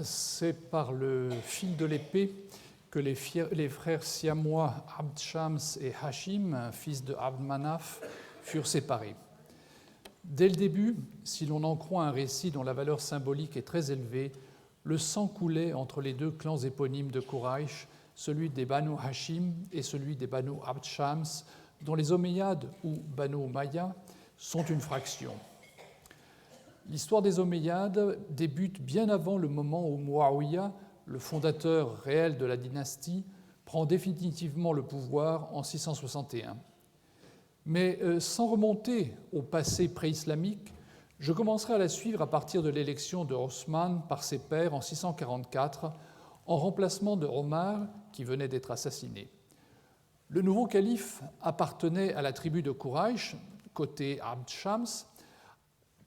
c'est par le fil de l'épée que les frères siamois Abd Shams et Hashim, fils de Abd Manaf, furent séparés. Dès le début, si l'on en croit un récit dont la valeur symbolique est très élevée, le sang coulait entre les deux clans éponymes de Quraysh, celui des Banu Hashim et celui des Banu Abd Shams, dont les Omeyyades ou Banu Umayya sont une fraction. L'histoire des Omeyyades débute bien avant le moment où Muawiyah, le fondateur réel de la dynastie, prend définitivement le pouvoir en 661. Mais sans remonter au passé pré-islamique, je commencerai à la suivre à partir de l'élection de Osman par ses pairs en 644, en remplacement de Omar, qui venait d'être assassiné. Le nouveau calife appartenait à la tribu de Quraysh, côté Abd Shams,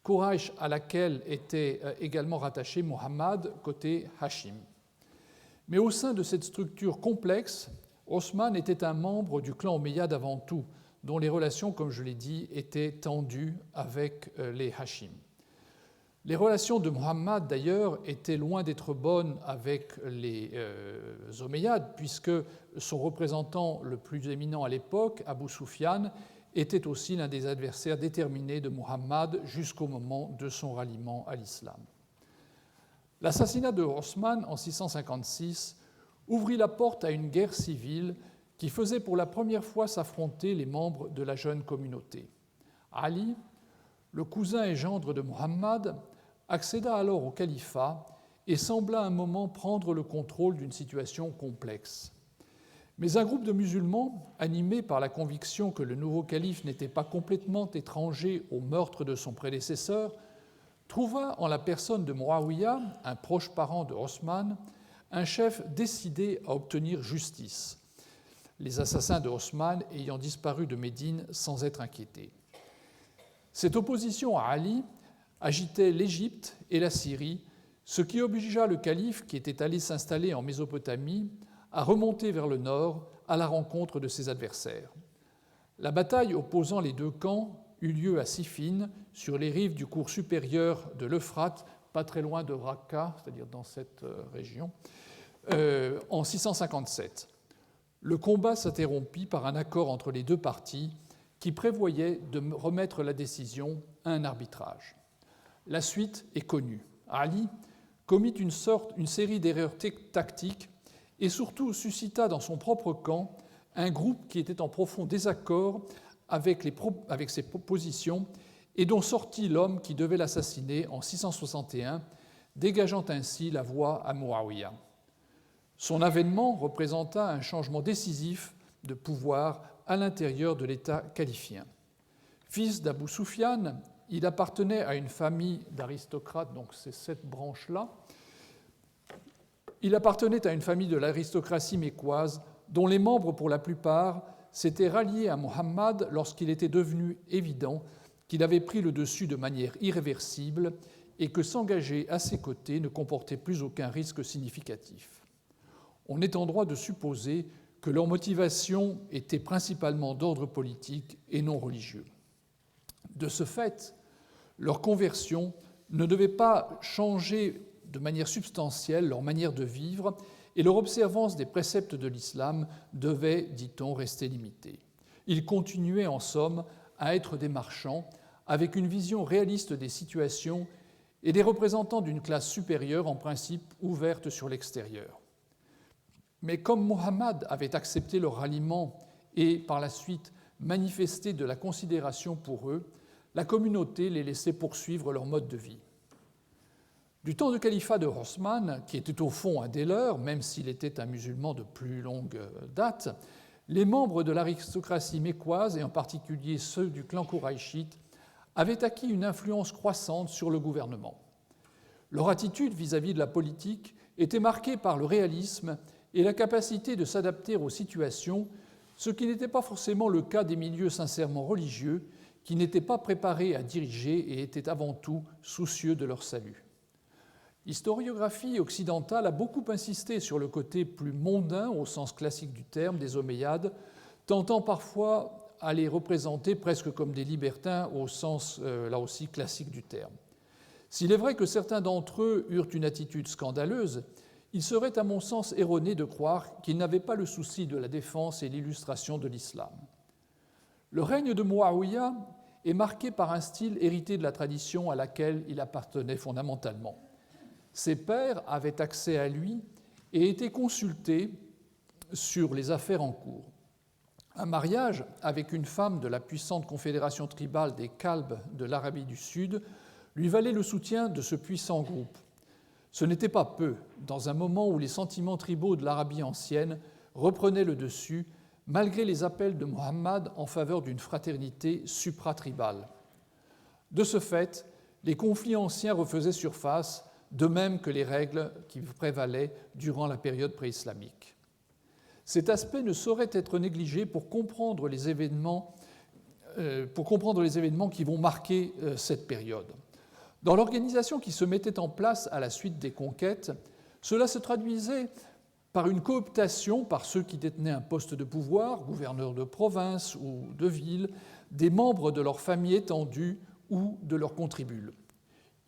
Quraysh à laquelle était également rattaché Muhammad, côté Hashim. Mais au sein de cette structure complexe, Osman était un membre du clan Omeyyade avant tout, dont les relations, comme je l'ai dit, étaient tendues avec les Hashim. Les relations de Muhammad, d'ailleurs, étaient loin d'être bonnes avec les Omeyyades, puisque son représentant le plus éminent à l'époque, Abu Sufyan, était aussi l'un des adversaires déterminés de Muhammad jusqu'au moment de son ralliement à l'islam. L'assassinat de Osman en 656 ouvrit la porte à une guerre civile qui faisait pour la première fois s'affronter les membres de la jeune communauté. Ali, le cousin et gendre de Muhammad, accéda alors au califat et sembla un moment prendre le contrôle d'une situation complexe. Mais un groupe de musulmans, animés par la conviction que le nouveau calife n'était pas complètement étranger au meurtre de son prédécesseur, trouva en la personne de Muawiyah, un proche parent de Osman, un chef décidé à obtenir justice, les assassins de Osman ayant disparu de Médine sans être inquiétés. Cette opposition à Ali agitait l'Égypte et la Syrie, ce qui obligea le calife, qui était allé s'installer en Mésopotamie, à remonter vers le nord à la rencontre de ses adversaires. La bataille opposant les deux camps eut lieu à Siffin, sur les rives du cours supérieur de l'Euphrate, pas très loin de Raqqa, c'est-à-dire dans cette région, en 657. Le combat s'interrompit par un accord entre les deux parties qui prévoyait de remettre la décision à un arbitrage. La suite est connue. Ali commit une série d'erreurs tactiques et surtout suscita dans son propre camp un groupe qui était en profond désaccord avec ses propositions et dont sortit l'homme qui devait l'assassiner en 661, dégageant ainsi la voie à Muawiyah. Son avènement représenta un changement décisif de pouvoir à l'intérieur de l'État califien. Fils d'Abu Sufyan, il appartenait à une famille d'aristocrates, donc c'est cette branche-là. Il appartenait à une famille de l'aristocratie mécoise dont les membres, pour la plupart, s'étaient ralliés à Muhammad lorsqu'il était devenu évident qu'il avait pris le dessus de manière irréversible et que s'engager à ses côtés ne comportait plus aucun risque significatif. On est en droit de supposer que leur motivation était principalement d'ordre politique et non religieux. De ce fait, leur conversion ne devait pas changer de manière substantielle leur manière de vivre et leur observance des préceptes de l'islam devait, dit-on, rester limitée. Ils continuaient en somme à être des marchands avec une vision réaliste des situations et des représentants d'une classe supérieure en principe ouverte sur l'extérieur. Mais comme Muhammad avait accepté leur ralliement et par la suite manifesté de la considération pour eux, la communauté les laissait poursuivre leur mode de vie. Du temps de califat de Osman, qui était au fond un des leurs, même s'il était un musulman de plus longue date, les membres de l'aristocratie mécoise, et en particulier ceux du clan Quraïchite, avaient acquis une influence croissante sur le gouvernement. Leur attitude vis-à-vis de la politique était marquée par le réalisme et la capacité de s'adapter aux situations, ce qui n'était pas forcément le cas des milieux sincèrement religieux, qui n'étaient pas préparés à diriger et étaient avant tout soucieux de leur salut. L'historiographie occidentale a beaucoup insisté sur le côté plus mondain, au sens classique du terme, des Omeyyades, tentant parfois à les représenter presque comme des libertins, au sens, là aussi, classique du terme. S'il est vrai que certains d'entre eux eurent une attitude scandaleuse, il serait à mon sens erroné de croire qu'ils n'avaient pas le souci de la défense et l'illustration de l'islam. Le règne de Muawiyah est marqué par un style hérité de la tradition à laquelle il appartenait fondamentalement. Ses pairs avaient accès à lui et étaient consultés sur les affaires en cours. Un mariage avec une femme de la puissante confédération tribale des Kalbes de l'Arabie du Sud lui valait le soutien de ce puissant groupe. Ce n'était pas peu, dans un moment où les sentiments tribaux de l'Arabie ancienne reprenaient le dessus, malgré les appels de Muhammad en faveur d'une fraternité supratribale. De ce fait, les conflits anciens refaisaient surface, de même que les règles qui prévalaient durant la période préislamique. Cet aspect ne saurait être négligé pour comprendre les événements qui vont marquer cette période. Dans l'organisation qui se mettait en place à la suite des conquêtes, cela se traduisait par une cooptation par ceux qui détenaient un poste de pouvoir, gouverneurs de province ou de ville, des membres de leur famille étendue ou de leurs contribules.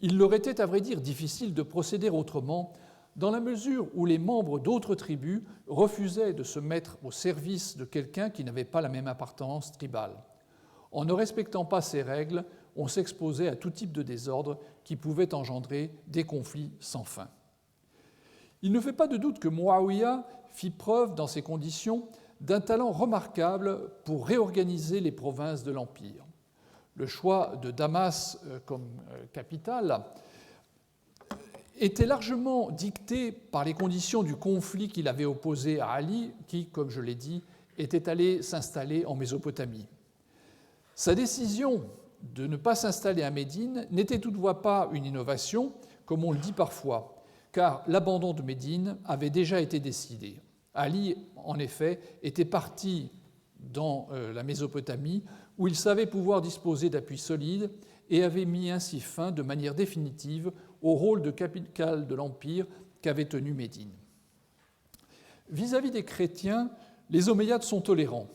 Il leur était, à vrai dire, difficile de procéder autrement, dans la mesure où les membres d'autres tribus refusaient de se mettre au service de quelqu'un qui n'avait pas la même appartenance tribale. En ne respectant pas ces règles, on s'exposait à tout type de désordre qui pouvait engendrer des conflits sans fin. Il ne fait pas de doute que Muawiyah fit preuve, dans ces conditions, d'un talent remarquable pour réorganiser les provinces de l'Empire. Le choix de Damas comme capitale était largement dicté par les conditions du conflit qu'il avait opposé à Ali, qui, comme je l'ai dit, était allé s'installer en Mésopotamie. Sa décision de ne pas s'installer à Médine n'était toutefois pas une innovation, comme on le dit parfois, car l'abandon de Médine avait déjà été décidé. Ali, en effet, était parti dans la Mésopotamie, où il savait pouvoir disposer d'appuis solides et avait mis ainsi fin de manière définitive au rôle de capitale de l'Empire qu'avait tenu Médine. Vis-à-vis des chrétiens, les Omeyyades sont tolérants.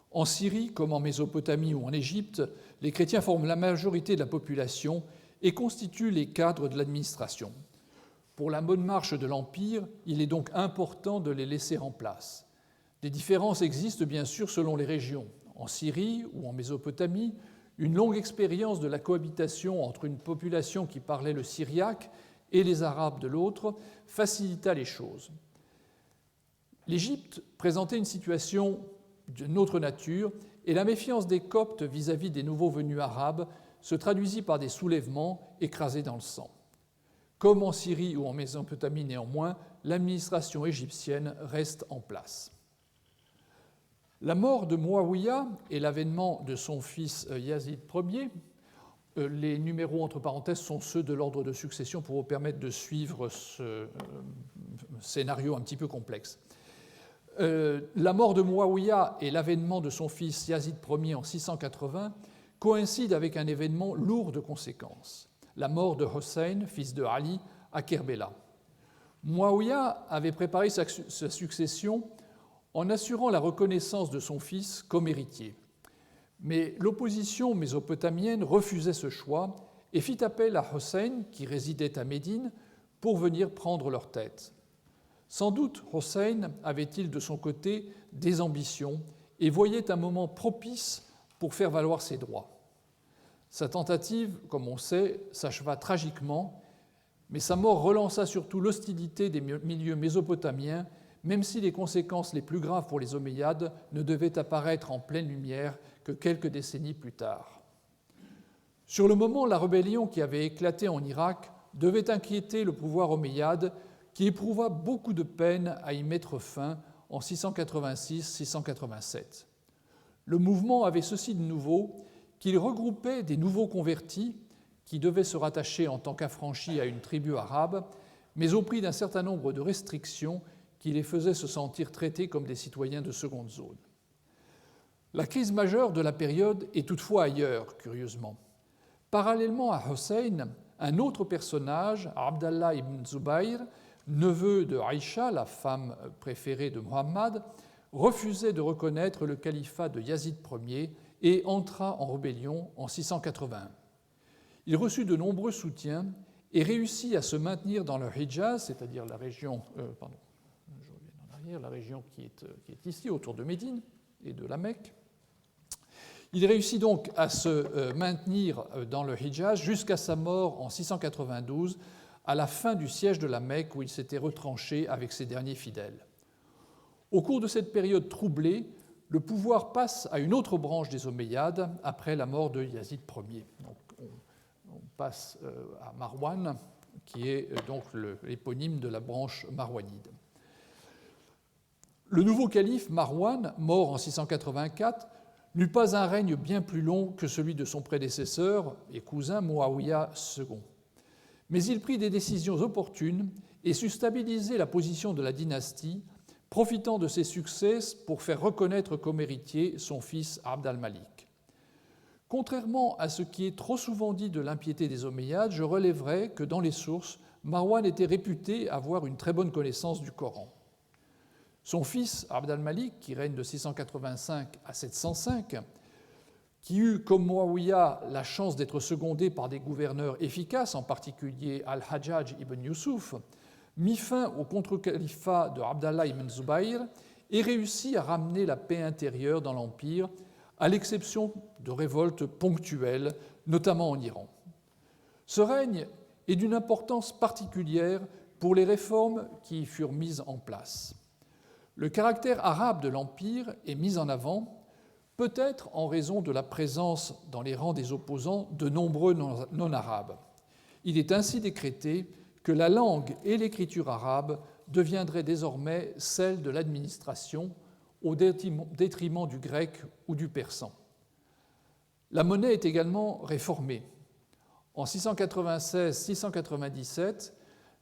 En Syrie, comme en Mésopotamie ou en Égypte, les chrétiens forment la majorité de la population et constituent les cadres de l'administration. Pour la bonne marche de l'Empire, il est donc important de les laisser en place. Des différences existent bien sûr selon les régions. En Syrie ou en Mésopotamie, une longue expérience de la cohabitation entre une population qui parlait le syriaque et les Arabes de l'autre facilita les choses. L'Égypte présentait une situation d'une autre nature et la méfiance des Coptes vis-à-vis des nouveaux venus arabes se traduisit par des soulèvements écrasés dans le sang. Comme en Syrie ou en Mésopotamie néanmoins, l'administration égyptienne reste en place. La mort de Muawiyah et l'avènement de son fils Yazid Ier, les numéros entre parenthèses sont ceux de l'ordre de succession pour vous permettre de suivre ce scénario un petit peu complexe. La mort de Muawiyah et l'avènement de son fils Yazid Ier en 680 coïncident avec un événement lourd de conséquences, la mort de Hossein, fils de Ali, à Kerbela. Muawiyah avait préparé sa succession en assurant la reconnaissance de son fils comme héritier. Mais l'opposition mésopotamienne refusait ce choix et fit appel à Hossein, qui résidait à Médine, pour venir prendre leur tête. Sans doute Hossein avait-il de son côté des ambitions et voyait un moment propice pour faire valoir ses droits. Sa tentative, comme on sait, s'acheva tragiquement, mais sa mort relança surtout l'hostilité des milieux mésopotamiens, même si les conséquences les plus graves pour les Omeyyades ne devaient apparaître en pleine lumière que quelques décennies plus tard. Sur le moment, la rébellion qui avait éclaté en Irak devait inquiéter le pouvoir omeyyade, qui éprouva beaucoup de peine à y mettre fin en 686-687. Le mouvement avait ceci de nouveau qu'il regroupait des nouveaux convertis qui devaient se rattacher en tant qu'affranchis à une tribu arabe, mais au prix d'un certain nombre de restrictions qui les faisaient se sentir traités comme des citoyens de seconde zone. La crise majeure de la période est toutefois ailleurs, curieusement. Parallèlement à Hossein, un autre personnage, Abdallah ibn Zubayr, neveu de Aïcha, la femme préférée de Muhammad, refusait de reconnaître le califat de Yazid Ier et entra en rébellion en 681. Il reçut de nombreux soutiens et réussit à se maintenir dans le Hijaz, c'est-à-dire la région, la région qui est ici, autour de Médine et de la Mecque. Il réussit donc à se maintenir dans le Hijaz jusqu'à sa mort en 692, à la fin du siège de la Mecque où il s'était retranché avec ses derniers fidèles. Au cours de cette période troublée, le pouvoir passe à une autre branche des Omeyyades après la mort de Yazid Ier. Donc, on passe à Marwan, qui est donc l'éponyme de la branche marwanide. Le nouveau calife Marwan, mort en 684, n'eut pas un règne bien plus long que celui de son prédécesseur et cousin Muawiyah II. Mais il prit des décisions opportunes et sut stabiliser la position de la dynastie, profitant de ses succès pour faire reconnaître comme héritier son fils Abd al-Malik. Contrairement à ce qui est trop souvent dit de l'impiété des Omeyyades, je relèverai que dans les sources, Marwan était réputé avoir une très bonne connaissance du Coran. Son fils, Abd al-Malik, qui règne de 685 à 705, qui eut, comme Muawiyah, la chance d'être secondé par des gouverneurs efficaces, en particulier Al-Hajjaj ibn Yusuf, mit fin au contre-califat de Abdallah ibn Zubayr et réussit à ramener la paix intérieure dans l'Empire, à l'exception de révoltes ponctuelles, notamment en Iran. Ce règne est d'une importance particulière pour les réformes qui y furent mises en place. Le caractère arabe de l'Empire est mis en avant, peut-être en raison de la présence dans les rangs des opposants de nombreux non-arabes. Il est ainsi décrété que la langue et l'écriture arabe deviendraient désormais celles de l'administration au détriment du grec ou du persan. La monnaie est également réformée. En 696-697,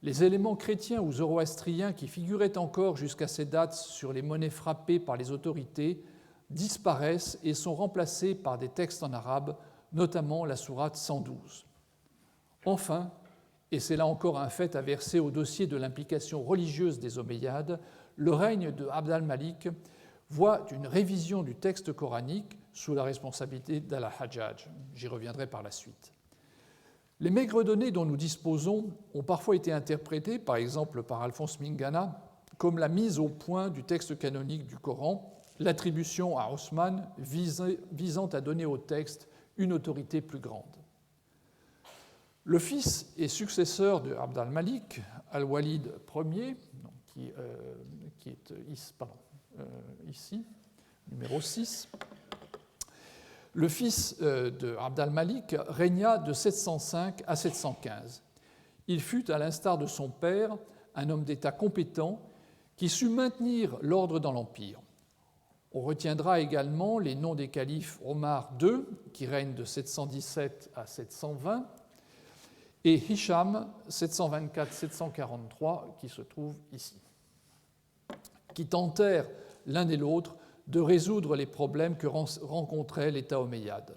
les éléments chrétiens ou zoroastriens qui figuraient encore jusqu'à ces dates sur les monnaies frappées par les autorités disparaissent et sont remplacés par des textes en arabe, notamment la sourate 112. Enfin, et c'est là encore un fait à verser au dossier de l'implication religieuse des Omeyyades, le règne de Abd al-Malik voit une révision du texte coranique sous la responsabilité d'Al-Hajjaj. J'y reviendrai par la suite. Les maigres données dont nous disposons ont parfois été interprétées, par exemple par Alphonse Mingana, comme la mise au point du texte canonique du Coran, l'attribution à Osman visant à donner au texte une autorité plus grande. Le fils et successeur de Abd al-Malik, Al-Walid Ier, qui est ici, numéro 6, le fils de Abd al-Malik régna de 705 à 715. Il fut, à l'instar de son père, un homme d'État compétent qui sut maintenir l'ordre dans l'Empire. On retiendra également les noms des califes Omar II, qui règne de 717 à 720, et Hisham, 724-743, qui se trouve ici, qui tentèrent l'un et l'autre de résoudre les problèmes que rencontrait l'État omeyyade.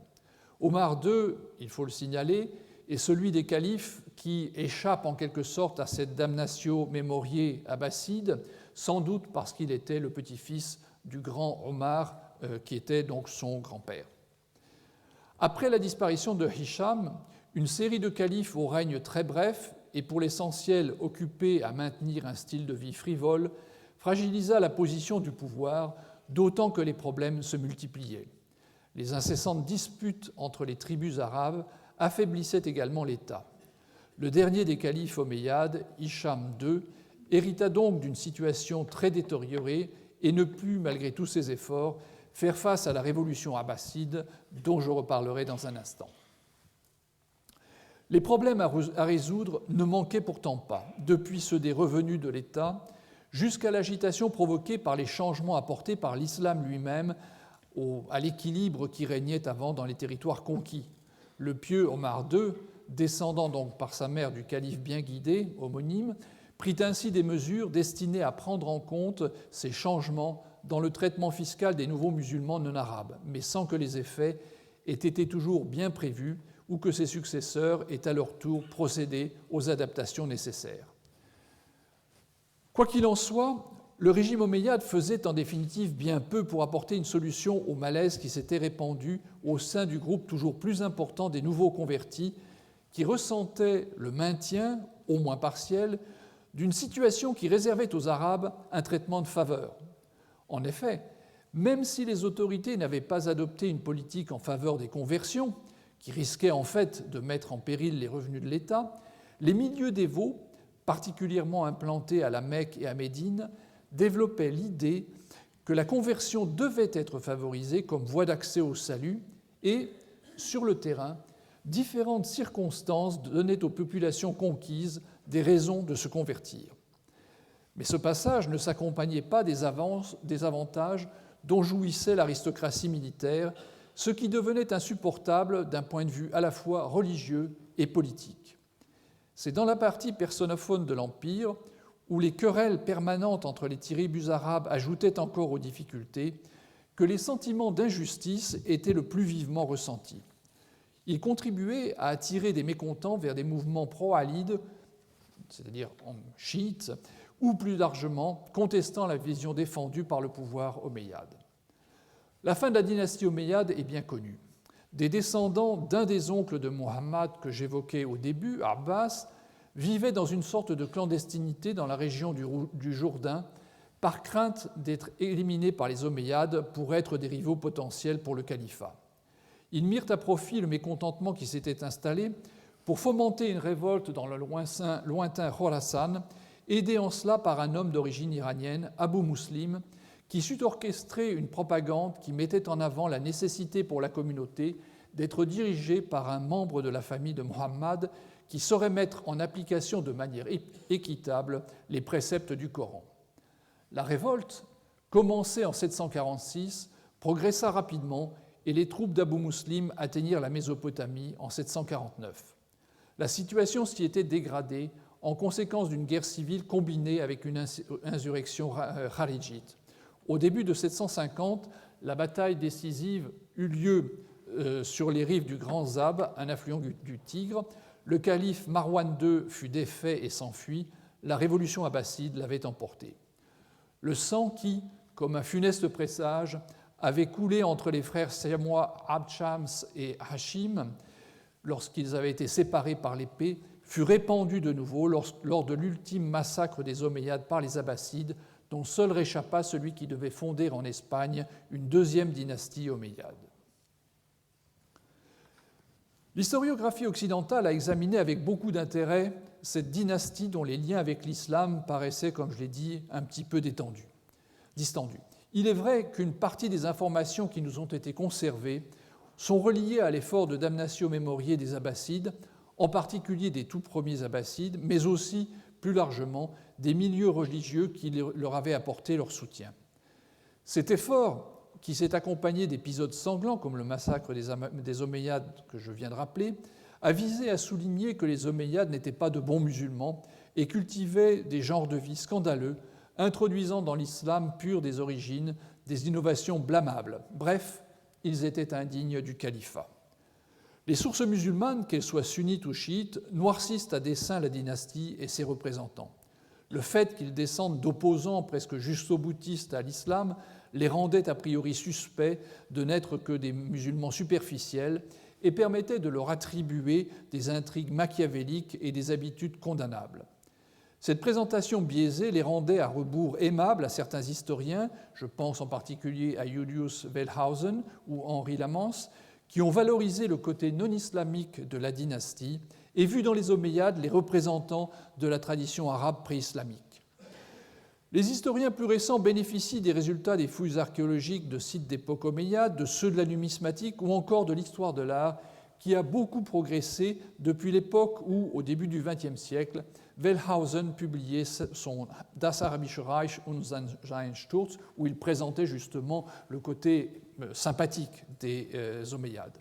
Omar II, il faut le signaler, est celui des califes qui échappe en quelque sorte à cette damnatio memoriae abbasside, sans doute parce qu'il était le petit-fils du grand Omar, qui était donc son grand-père. Après la disparition de Hisham, une série de califes au règne très bref et pour l'essentiel occupés à maintenir un style de vie frivole fragilisa la position du pouvoir, d'autant que les problèmes se multipliaient. Les incessantes disputes entre les tribus arabes affaiblissaient également l'État. Le dernier des califes omeyyades, Hisham II, hérita donc d'une situation très détériorée et ne put, malgré tous ses efforts, faire face à la révolution abbasside, dont je reparlerai dans un instant. Les problèmes à résoudre ne manquaient pourtant pas, depuis ceux des revenus de l'État jusqu'à l'agitation provoquée par les changements apportés par l'islam lui-même à l'équilibre qui régnait avant dans les territoires conquis. Le pieux Omar II, descendant donc par sa mère du calife bien guidé, homonyme, prit ainsi des mesures destinées à prendre en compte ces changements dans le traitement fiscal des nouveaux musulmans non arabes, mais sans que les effets aient été toujours bien prévus ou que ses successeurs aient à leur tour procédé aux adaptations nécessaires. Quoi qu'il en soit, le régime omeyyade faisait en définitive bien peu pour apporter une solution au malaise qui s'était répandu au sein du groupe toujours plus important des nouveaux convertis qui ressentait le maintien, au moins partiel, d'une situation qui réservait aux Arabes un traitement de faveur. En effet, même si les autorités n'avaient pas adopté une politique en faveur des conversions, qui risquait en fait de mettre en péril les revenus de l'État, les milieux dévots, particulièrement implantés à la Mecque et à Médine, développaient l'idée que la conversion devait être favorisée comme voie d'accès au salut et, sur le terrain, différentes circonstances donnaient aux populations conquises des raisons de se convertir. Mais ce passage ne s'accompagnait pas des avantages dont jouissait l'aristocratie militaire, ce qui devenait insupportable d'un point de vue à la fois religieux et politique. C'est dans la partie personnophone de l'Empire, où les querelles permanentes entre les tribus arabes ajoutaient encore aux difficultés, que les sentiments d'injustice étaient le plus vivement ressentis. Ils contribuaient à attirer des mécontents vers des mouvements pro-alides, c'est-à-dire chiites, ou plus largement contestant la vision défendue par le pouvoir omeyyade. La fin de la dynastie omeyyade est bien connue. Des descendants d'un des oncles de Muhammad que j'évoquais au début, Abbas, vivaient dans une sorte de clandestinité dans la région du Jourdain, par crainte d'être éliminés par les omeyyades pour être des rivaux potentiels pour le califat. Ils mirent à profit le mécontentement qui s'était installé pour fomenter une révolte dans le lointain Khorasan, aidé en cela par un homme d'origine iranienne, Abu Muslim, qui sut orchestrer une propagande qui mettait en avant la nécessité pour la communauté d'être dirigée par un membre de la famille de Muhammad qui saurait mettre en application de manière équitable les préceptes du Coran. La révolte, commencée en 746, progressa rapidement et les troupes d'Abu Muslim atteignirent la Mésopotamie en 749. La situation s'y était dégradée en conséquence d'une guerre civile combinée avec une insurrection kharijite. Au début de 750, la bataille décisive eut lieu sur les rives du Grand Zab, un affluent du Tigre. Le calife Marwan II fut défait et s'enfuit. La révolution abbasside l'avait emporté. Le sang qui, comme un funeste présage, avait coulé entre les frères siamois Abd Shams et Hashim lorsqu'ils avaient été séparés par l'épée, fut répandu de nouveau lors de l'ultime massacre des Omeyyades par les Abbassides, dont seul réchappa celui qui devait fonder en Espagne une deuxième dynastie omeyyade. L'historiographie occidentale a examiné avec beaucoup d'intérêt cette dynastie dont les liens avec l'islam paraissaient, comme je l'ai dit, un petit peu distendus. Il est vrai qu'une partie des informations qui nous ont été conservées sont reliées à l'effort de damnatio memoriae des Abbassides, en particulier des tout premiers Abbassides, mais aussi, plus largement, des milieux religieux qui leur avaient apporté leur soutien. Cet effort, qui s'est accompagné d'épisodes sanglants comme le massacre des Omeyyades que je viens de rappeler, a visé à souligner que les Omeyyades n'étaient pas de bons musulmans et cultivaient des genres de vie scandaleux, introduisant dans l'islam pur des origines des innovations blâmables. Bref, ils étaient indignes du califat. Les sources musulmanes, qu'elles soient sunnites ou chiites, noircissent à dessein la dynastie et ses représentants. Le fait qu'ils descendent d'opposants presque jusqu'au-boutistes à l'islam les rendait a priori suspects de n'être que des musulmans superficiels et permettait de leur attribuer des intrigues machiavéliques et des habitudes condamnables. Cette présentation biaisée les rendait à rebours aimables à certains historiens, je pense en particulier à Julius Wellhausen ou Henri Lamens, qui ont valorisé le côté non-islamique de la dynastie et vu dans les Omeyyades les représentants de la tradition arabe pré-islamique. Les historiens plus récents bénéficient des résultats des fouilles archéologiques de sites d'époque omeyyade, de ceux de la numismatique ou encore de l'histoire de l'art, qui a beaucoup progressé depuis l'époque où, au début du XXe siècle, Wellhausen publiait son Das Arabische Reich und sein Sturz, où il présentait justement le côté sympathique des Omeyyades.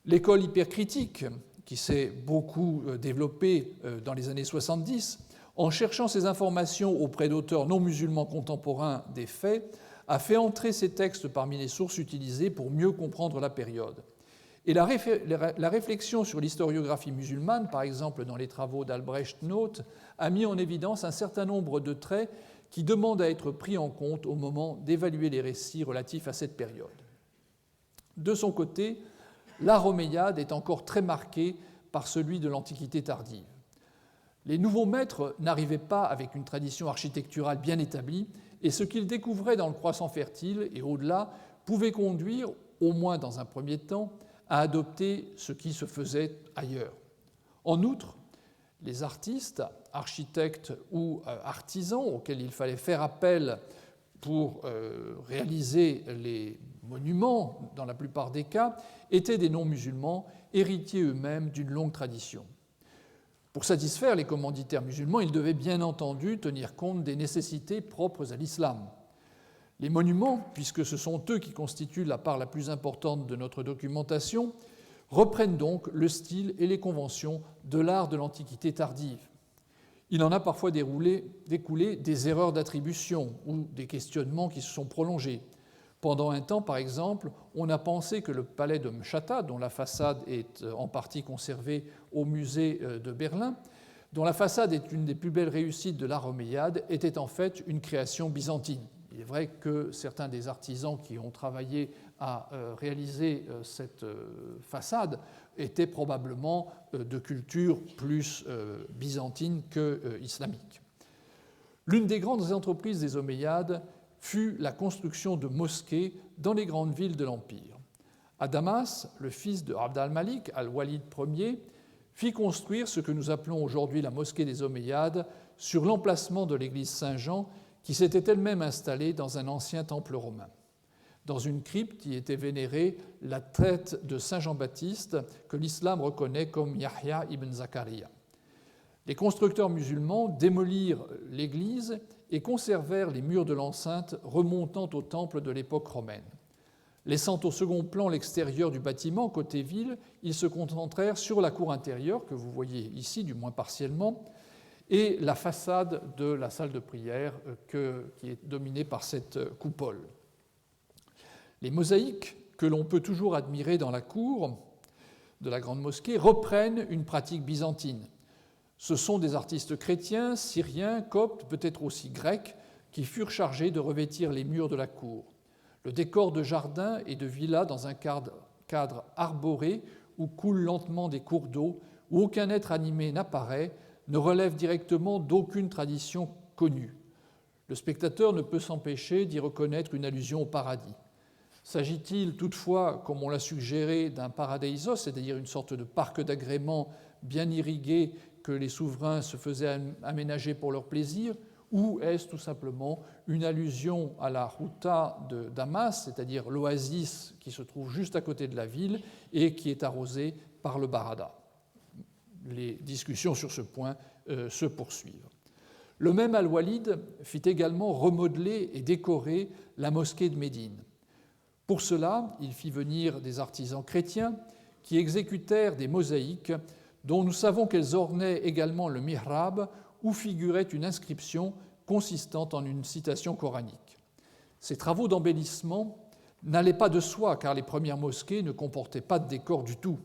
L'école hypercritique, qui s'est beaucoup développée dans les années 70, en cherchant ces informations auprès d'auteurs non musulmans contemporains des faits, a fait entrer ces textes parmi les sources utilisées pour mieux comprendre la période. Et la réflexion sur l'historiographie musulmane, par exemple dans les travaux d'Albrecht Noth, a mis en évidence un certain nombre de traits qui demandent à être pris en compte au moment d'évaluer les récits relatifs à cette période. De son côté, l'art omeyyade est encore très marqué par celui de l'Antiquité tardive. Les nouveaux maîtres n'arrivaient pas avec une tradition architecturale bien établie, et ce qu'ils découvraient dans le croissant fertile et au-delà pouvait conduire, au moins dans un premier temps, à adopter ce qui se faisait ailleurs. En outre, les artistes, architectes ou artisans auxquels il fallait faire appel pour réaliser les monuments, dans la plupart des cas, étaient des non-musulmans, héritiers eux-mêmes d'une longue tradition. Pour satisfaire les commanditaires musulmans, ils devaient bien entendu tenir compte des nécessités propres à l'islam. Les monuments, puisque ce sont eux qui constituent la part la plus importante de notre documentation, reprennent donc le style et les conventions de l'art de l'Antiquité tardive. Il en a parfois découlé des erreurs d'attribution ou des questionnements qui se sont prolongés. Pendant un temps, par exemple, on a pensé que le palais de Mshata, dont la façade est en partie conservée au musée de Berlin, dont la façade est une des plus belles réussites de l'art omeyyade, était en fait une création byzantine. Il est vrai que certains des artisans qui ont travaillé à réaliser cette façade étaient probablement de culture plus byzantine que islamique. L'une des grandes entreprises des Omeyyades fut la construction de mosquées dans les grandes villes de l'Empire. À Damas, le fils de Abd al-Malik, al-Walid Ier, fit construire ce que nous appelons aujourd'hui la mosquée des Omeyyades sur l'emplacement de l'église Saint-Jean qui s'était elle-même installée dans un ancien temple romain. Dans une crypte y était vénérée la tête de Saint Jean-Baptiste que l'islam reconnaît comme Yahya ibn Zakaria. Les constructeurs musulmans démolirent l'église et conservèrent les murs de l'enceinte remontant au temple de l'époque romaine. Laissant au second plan l'extérieur du bâtiment côté ville, ils se concentrèrent sur la cour intérieure, que vous voyez ici, du moins partiellement, et la façade de la salle de prière qui est dominée par cette coupole. Les mosaïques que l'on peut toujours admirer dans la cour de la grande mosquée reprennent une pratique byzantine. Ce sont des artistes chrétiens, syriens, coptes, peut-être aussi grecs, qui furent chargés de revêtir les murs de la cour. Le décor de jardin et de villa dans un cadre arboré où coulent lentement des cours d'eau, où aucun être animé n'apparaît, ne relève directement d'aucune tradition connue. Le spectateur ne peut s'empêcher d'y reconnaître une allusion au paradis. S'agit-il toutefois, comme on l'a suggéré, d'un paradeisos, c'est-à-dire une sorte de parc d'agrément bien irrigué que les souverains se faisaient aménager pour leur plaisir, ou est-ce tout simplement une allusion à la Routa de Damas, c'est-à-dire l'oasis qui se trouve juste à côté de la ville et qui est arrosée par le Barada? Les discussions sur ce point se poursuivent. Le même Al-Walid fit également remodeler et décorer la mosquée de Médine. Pour cela, il fit venir des artisans chrétiens qui exécutèrent des mosaïques dont nous savons qu'elles ornaient également le mihrab où figurait une inscription consistant en une citation coranique. Ces travaux d'embellissement n'allaient pas de soi car les premières mosquées ne comportaient pas de décor du tout.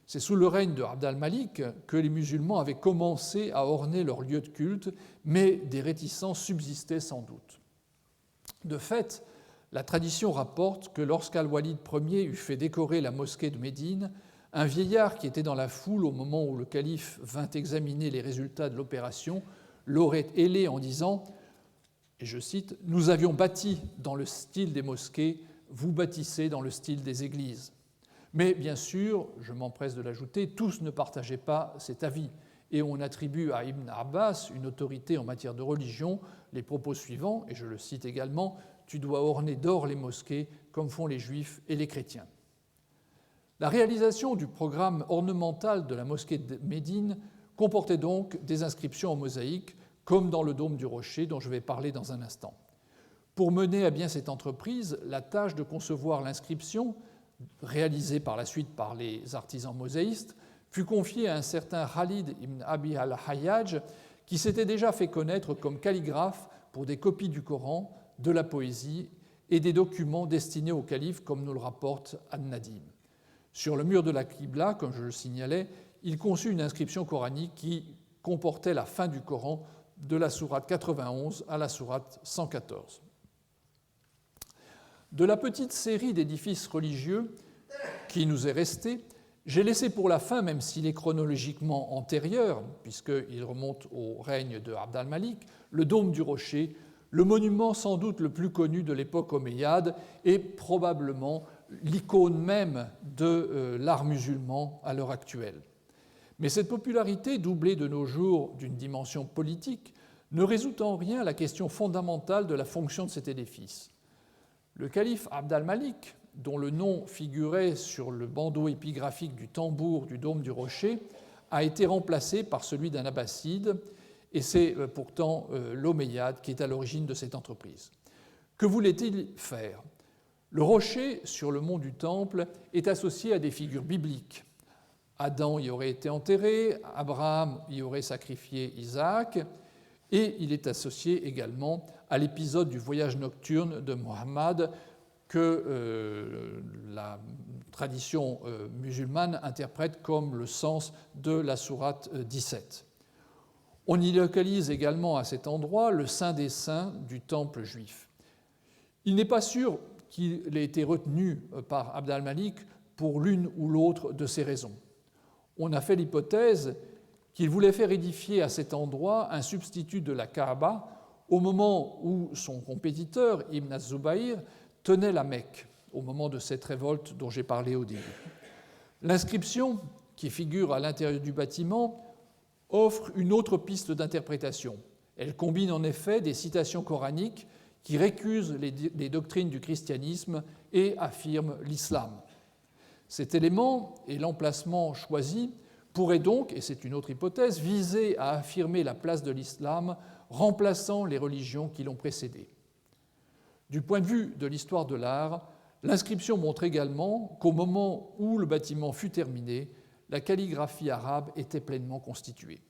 C'est sous le règne de Abd al-Malik que les musulmans avaient commencé à orner leurs lieux de culte, mais des réticences subsistaient sans doute. De fait, la tradition rapporte que lorsqu'Al-Walid Ier eut fait décorer la mosquée de Médine, un vieillard qui était dans la foule au moment où le calife vint examiner les résultats de l'opération l'aurait hélé en disant, et je cite, « Nous avions bâti dans le style des mosquées, vous bâtissez dans le style des églises. » Mais bien sûr, je m'empresse de l'ajouter, tous ne partageaient pas cet avis, et on attribue à Ibn Abbas, une autorité en matière de religion, les propos suivants, et je le cite également, « Tu dois orner d'or les mosquées comme font les juifs et les chrétiens. » La réalisation du programme ornemental de la mosquée de Médine comportait donc des inscriptions en mosaïque, comme dans le dôme du rocher dont je vais parler dans un instant. Pour mener à bien cette entreprise, la tâche de concevoir l'inscription, réalisée par la suite par les artisans mosaïstes, fut confiée à un certain Khalid ibn Abi al-Hayyaj, qui s'était déjà fait connaître comme calligraphe pour des copies du Coran, de la poésie et des documents destinés au calife, comme nous le rapporte An-Nadim. Sur le mur de la Qibla, comme je le signalais, il conçut une inscription coranique qui comportait la fin du Coran de la sourate 91 à la sourate 114. De la petite série d'édifices religieux qui nous est restée, J'ai laissé pour la fin, même s'il est chronologiquement antérieur, puisqu'il remonte au règne de Abd al-Malik, le dôme du rocher, le monument sans doute le plus connu de l'époque omeyyade et probablement l'icône même de l'art musulman à l'heure actuelle. Mais cette popularité, doublée de nos jours d'une dimension politique, ne résout en rien la question fondamentale de la fonction de cet édifice. Le calife Abd al-Malik, dont le nom figurait sur le bandeau épigraphique du tambour du dôme du rocher, a été remplacé par celui d'un abbasside, et c'est pourtant l'Omeyyade qui est à l'origine de cette entreprise. Que voulait-il faire? Le rocher sur le mont du Temple est associé à des figures bibliques. Adam y aurait été enterré, Abraham y aurait sacrifié Isaac, et il est associé également à l'épisode du voyage nocturne de Mohammed que la tradition musulmane interprète comme le sens de la sourate 17. On y localise également à cet endroit le Saint des Saints du temple juif. Il n'est pas sûr qu'il ait été retenu par Abd al-Malik pour l'une ou l'autre de ces raisons. On a fait l'hypothèse qu'il voulait faire édifier à cet endroit un substitut de la Kaaba au moment où son compétiteur, Ibn az-Zubayr, tenait la Mecque, au moment de cette révolte dont j'ai parlé au début. L'inscription, qui figure à l'intérieur du bâtiment, offre une autre piste d'interprétation. Elle combine en effet des citations coraniques qui récusent les doctrines du christianisme et affirment l'islam. Cet élément et l'emplacement choisi pourraient donc, et c'est une autre hypothèse, viser à affirmer la place de l'islam remplaçant les religions qui l'ont précédé. Du point de vue de l'histoire de l'art, l'inscription montre également qu'au moment où le bâtiment fut terminé, la calligraphie arabe était pleinement constituée.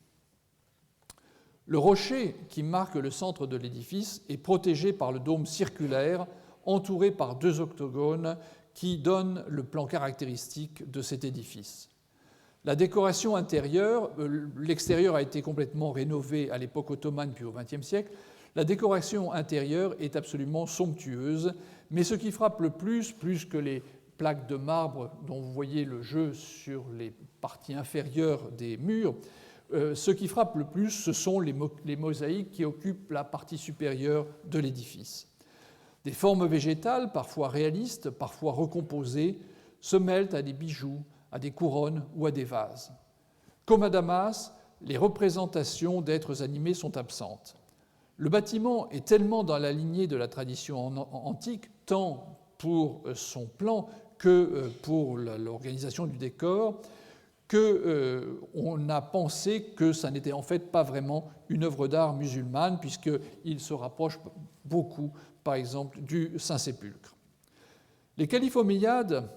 Le rocher qui marque le centre de l'édifice est protégé par le dôme circulaire entouré par deux octogones qui donnent le plan caractéristique de cet édifice. La décoration intérieure, l'extérieur a été complètement rénové à l'époque ottomane puis au XXe siècle. La décoration intérieure est absolument somptueuse, mais ce qui frappe le plus que les plaques de marbre dont vous voyez le jeu sur les parties inférieures des murs, ce qui frappe le plus, ce sont les mosaïques qui occupent la partie supérieure de l'édifice. Des formes végétales, parfois réalistes, parfois recomposées, se mêlent à des bijoux, à des couronnes ou à des vases. Comme à Damas, les représentations d'êtres animés sont absentes. Le bâtiment est tellement dans la lignée de la tradition antique, tant pour son plan que pour l'organisation du décor, qu'on a pensé que ça n'était en fait pas vraiment une œuvre d'art musulmane, puisqu'il se rapproche beaucoup, par exemple, du Saint-Sépulcre. Les califes omeyyades,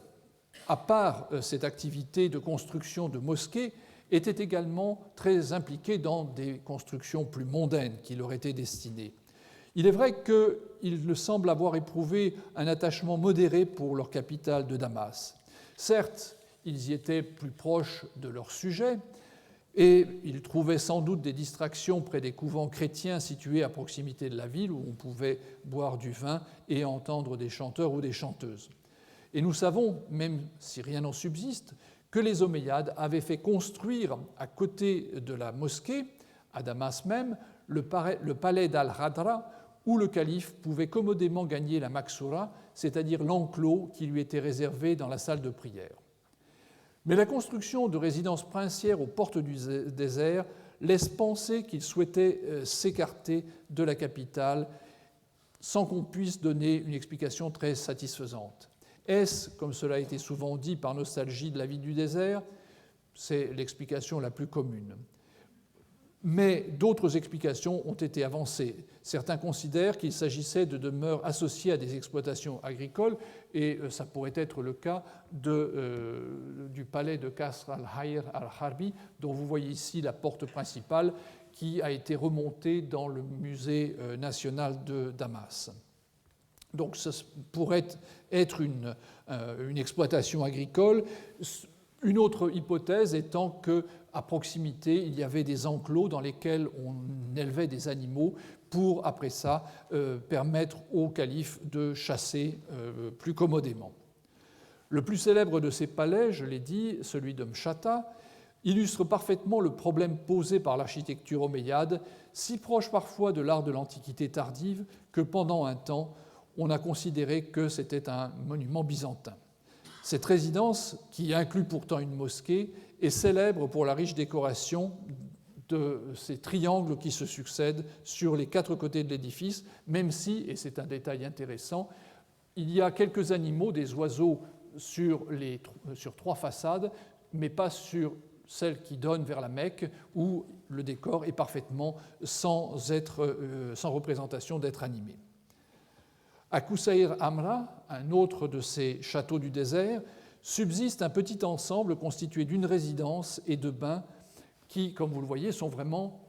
à part cette activité de construction de mosquées, étaient également très impliqués dans des constructions plus mondaines qui leur étaient destinées. Il est vrai qu'ils semblent avoir éprouvé un attachement modéré pour leur capitale de Damas. Certes, ils y étaient plus proches de leur sujet et ils trouvaient sans doute des distractions près des couvents chrétiens situés à proximité de la ville où on pouvait boire du vin et entendre des chanteurs ou des chanteuses. Et nous savons, même si rien n'en subsiste, que les Omeyyades avaient fait construire à côté de la mosquée, à Damas même, le palais d'Al-Hadra, où le calife pouvait commodément gagner la Maksura, c'est-à-dire l'enclos qui lui était réservé dans la salle de prière. Mais la construction de résidences princières aux portes du désert laisse penser qu'il souhaitait s'écarter de la capitale sans qu'on puisse donner une explication très satisfaisante. Est-ce, comme cela a été souvent dit, par nostalgie de la vie du désert? C'est l'explication la plus commune. Mais d'autres explications ont été avancées. Certains considèrent qu'il s'agissait de demeures associées à des exploitations agricoles, et ça pourrait être le cas du palais de Qasr al-Hayr al-Harbi, dont vous voyez ici la porte principale, qui a été remontée dans le musée national de Damas. Donc ça pourrait être une exploitation agricole. Une autre hypothèse étant qu'à proximité, il y avait des enclos dans lesquels on élevait des animaux pour, après ça, permettre au calife de chasser plus commodément. Le plus célèbre de ces palais, je l'ai dit, celui de Mshata, illustre parfaitement le problème posé par l'architecture omeyyade, si proche parfois de l'art de l'Antiquité tardive que pendant un temps, on a considéré que c'était un monument byzantin. Cette résidence, qui inclut pourtant une mosquée, est célèbre pour la riche décoration de ces triangles qui se succèdent sur les 4 côtés de l'édifice, même si, et c'est un détail intéressant, il y a quelques animaux, des oiseaux sur 3 façades, mais pas sur celle qui donne vers la Mecque, où le décor est parfaitement sans représentation d'être animé. À Qusair Amra, un autre de ces châteaux du désert, subsiste un petit ensemble constitué d'une résidence et de bains qui, comme vous le voyez, sont vraiment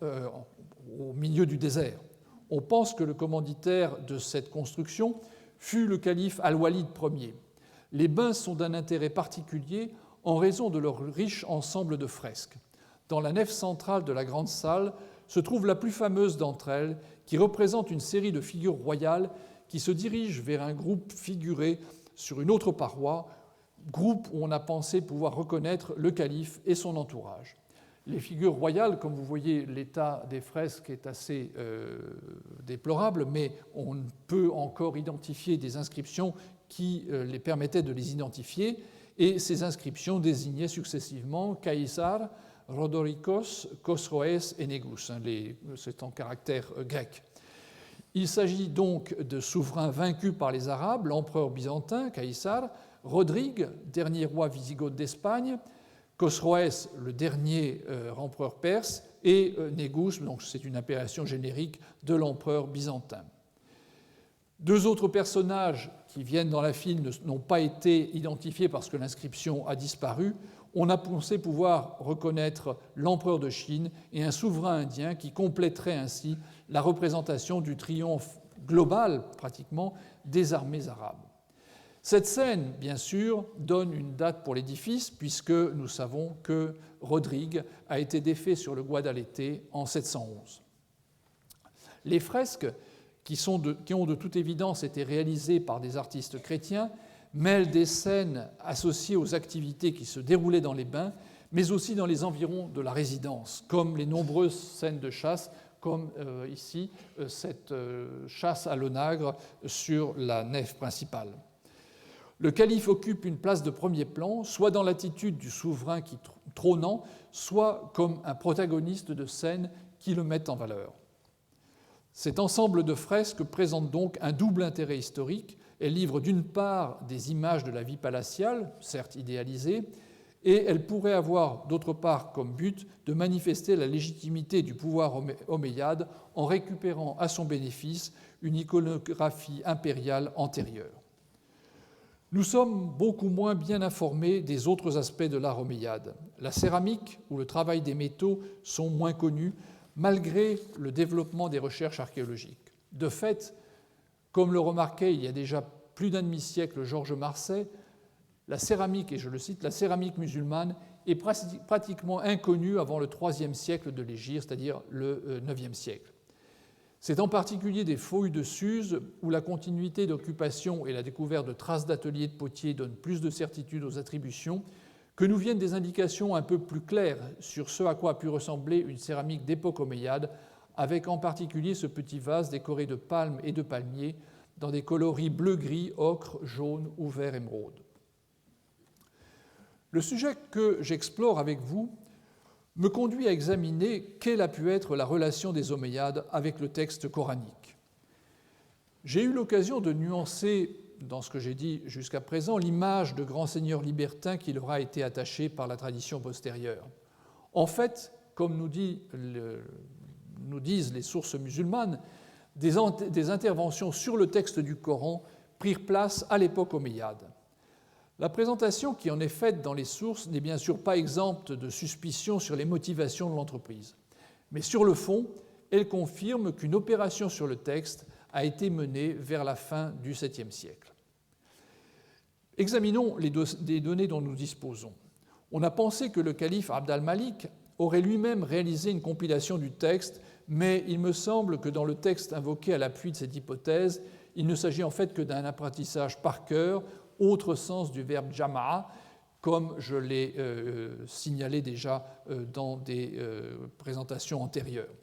au milieu du désert. On pense que le commanditaire de cette construction fut le calife Al-Walid Ier. Les bains sont d'un intérêt particulier en raison de leur riche ensemble de fresques. Dans la nef centrale de la grande salle se trouve la plus fameuse d'entre elles, qui représente une série de figures royales qui se dirigent vers un groupe figuré sur une autre paroi, groupe où on a pensé pouvoir reconnaître le calife et son entourage. Les figures royales, comme vous voyez, l'état des fresques est assez déplorable, mais on peut encore identifier des inscriptions qui les permettaient de les identifier, et ces inscriptions désignaient successivement Caïsar, Rodorikos, Khosroès et Négus. C'est en caractère grec. Il s'agit donc de souverains vaincus par les Arabes, l'empereur byzantin, Caïsar, Rodrigue, dernier roi wisigothe d'Espagne, Khosroès, le dernier empereur perse, et Négus, donc c'est une appellation générique de l'empereur byzantin. 2 autres personnages qui viennent dans la file n'ont pas été identifiés parce que l'inscription a disparu. On a pensé pouvoir reconnaître l'empereur de Chine et un souverain indien qui compléterait ainsi la représentation du triomphe global, pratiquement, des armées arabes. Cette scène, bien sûr, donne une date pour l'édifice, puisque nous savons que Rodrigue a été défait sur le Guadalete en 711. Les fresques, qui ont de toute évidence été réalisées par des artistes chrétiens, mêlent des scènes associées aux activités qui se déroulaient dans les bains, mais aussi dans les environs de la résidence, comme les nombreuses scènes de chasse, comme ici cette chasse à l'onagre sur la nef principale. Le calife occupe une place de premier plan, soit dans l'attitude du souverain qui trônant, soit comme un protagoniste de scène qui le met en valeur. Cet ensemble de fresques présente donc un double intérêt historique. Elle livre d'une part des images de la vie palatiale, certes idéalisées, et elle pourrait avoir d'autre part comme but de manifester la légitimité du pouvoir omeyyade en récupérant à son bénéfice une iconographie impériale antérieure. Nous sommes beaucoup moins bien informés des autres aspects de l'art omeyyade. La céramique ou le travail des métaux sont moins connus, malgré le développement des recherches archéologiques. De fait, comme le remarquait il y a déjà plus d'un demi-siècle Georges Marsay, la céramique, et je le cite, la céramique musulmane est pratiquement inconnue avant le IIIe siècle de l'Hégire, c'est-à-dire le IXe siècle. C'est en particulier des fouilles de Suse, où la continuité d'occupation et la découverte de traces d'ateliers de potiers donnent plus de certitude aux attributions, que nous viennent des indications un peu plus claires sur ce à quoi a pu ressembler une céramique d'époque omeyyade, avec en particulier ce petit vase décoré de palmes et de palmiers dans des coloris bleu-gris, ocre, jaune ou vert émeraude. Le sujet que j'explore avec vous me conduit à examiner quelle a pu être la relation des Omeyyades avec le texte coranique. J'ai eu l'occasion de nuancer, dans ce que j'ai dit jusqu'à présent, l'image de grands seigneurs libertins qui leur a été attachée par la tradition postérieure. En fait, comme nous disent les sources musulmanes, des interventions sur le texte du Coran prirent place à l'époque omeyyade. La présentation qui en est faite dans les sources n'est bien sûr pas exempte de suspicions sur les motivations de l'entreprise. Mais sur le fond, elle confirme qu'une opération sur le texte a été menée vers la fin du VIIe siècle. Examinons les données dont nous disposons. On a pensé que le calife Abd al-Malik aurait lui-même réalisé une compilation du texte, mais il me semble que dans le texte invoqué à l'appui de cette hypothèse, il ne s'agit en fait que d'un apprentissage par cœur, autre sens du verbe jama'a, comme je l'ai signalé déjà dans des présentations antérieures.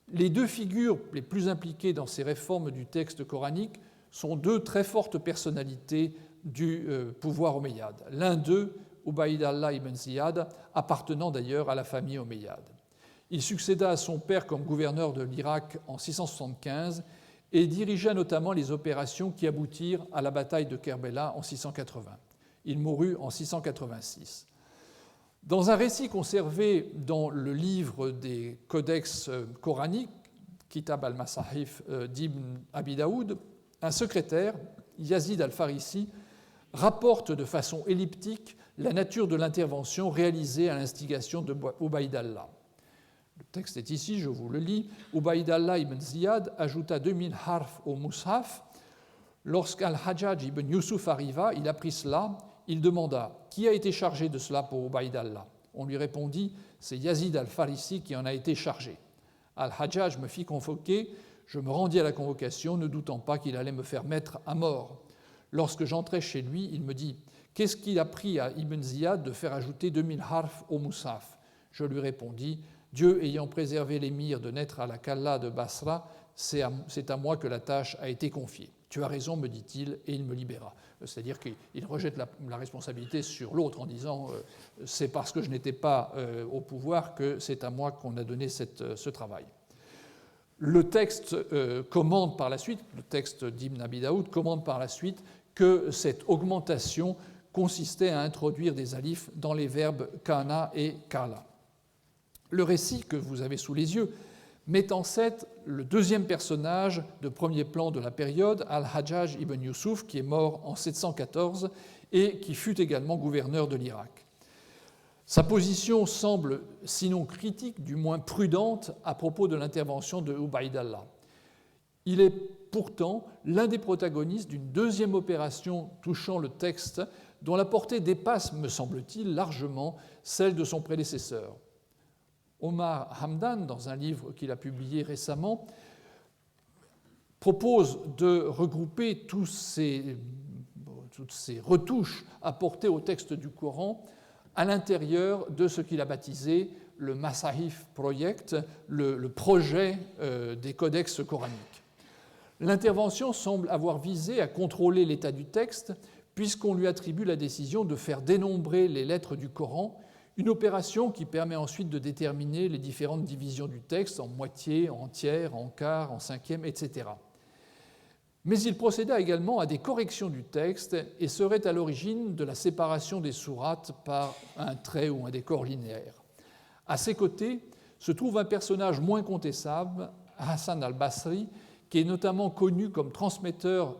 Les deux figures les plus impliquées dans ces réformes du texte coranique sont deux très fortes personnalités du pouvoir omeyyade. L'un d'eux, Ubayd Allah ibn Ziyad, appartenant d'ailleurs à la famille omeyyade. Il succéda à son père comme gouverneur de l'Irak en 675 et dirigea notamment les opérations qui aboutirent à la bataille de Kerbela en 680. Il mourut en 686. Dans un récit conservé dans le livre des codex coraniques, Kitab al-Masahif d'Ibn Abi Daoud, un secrétaire, Yazid al-Farisi, rapporte de façon elliptique la nature de l'intervention réalisée à l'instigation de Ubayd Allah. Le texte est ici, je vous le lis. Ubayd Allah ibn Ziyad ajouta 2000 harfs au Mushaf. Lorsqu'Al-Hajjaj ibn Yusuf arriva, il apprit cela. Il demanda « Qui a été chargé de cela pour Ubayd Allah ?» On lui répondit « C'est Yazid al-Farisi qui en a été chargé. » Al-Hajjaj me fit convoquer. Je me rendis à la convocation, ne doutant pas qu'il allait me faire mettre à mort. Lorsque j'entrai chez lui, il me dit « Qu'est-ce qu'il a pris à Ibn Ziyad de faire ajouter 2000 harfs au Musaf ?» Je lui répondis « Dieu ayant préservé l'émir de naître à la Kalla de Basra, c'est à moi que la tâche a été confiée. » Tu as raison, me dit-il, et il me libéra. C'est-à-dire qu'il rejette la responsabilité sur l'autre en disant c'est parce que je n'étais pas au pouvoir que c'est à moi qu'on a donné ce travail. Le texte commande par la suite, le texte d'Ibn Abi Daoud commande par la suite que cette augmentation consistait à introduire des alifs dans les verbes kana et kala. Le récit que vous avez sous les yeux met en scène le deuxième personnage de premier plan de la période, Al-Hajjaj ibn Yusuf, qui est mort en 714 et qui fut également gouverneur de l'Irak. Sa position semble, sinon critique, du moins prudente à propos de l'intervention de Ubayd Allah. Il est pourtant l'un des protagonistes d'une deuxième opération touchant le texte dont la portée dépasse, me semble-t-il, largement celle de son prédécesseur. Omar Hamdan, dans un livre qu'il a publié récemment, propose de regrouper toutes ces retouches apportées au texte du Coran à l'intérieur de ce qu'il a baptisé le Masahif Project, le projet des codex coraniques. L'intervention semble avoir visé à contrôler l'état du texte, puisqu'on lui attribue la décision de faire dénombrer les lettres du Coran, une opération qui permet ensuite de déterminer les différentes divisions du texte en moitié, en tiers, en quart, en cinquième, etc. Mais il procéda également à des corrections du texte et serait à l'origine de la séparation des sourates par un trait ou un décor linéaire. À ses côtés se trouve un personnage moins contestable, Hassan al-Basri, qui est notamment connu comme transmetteur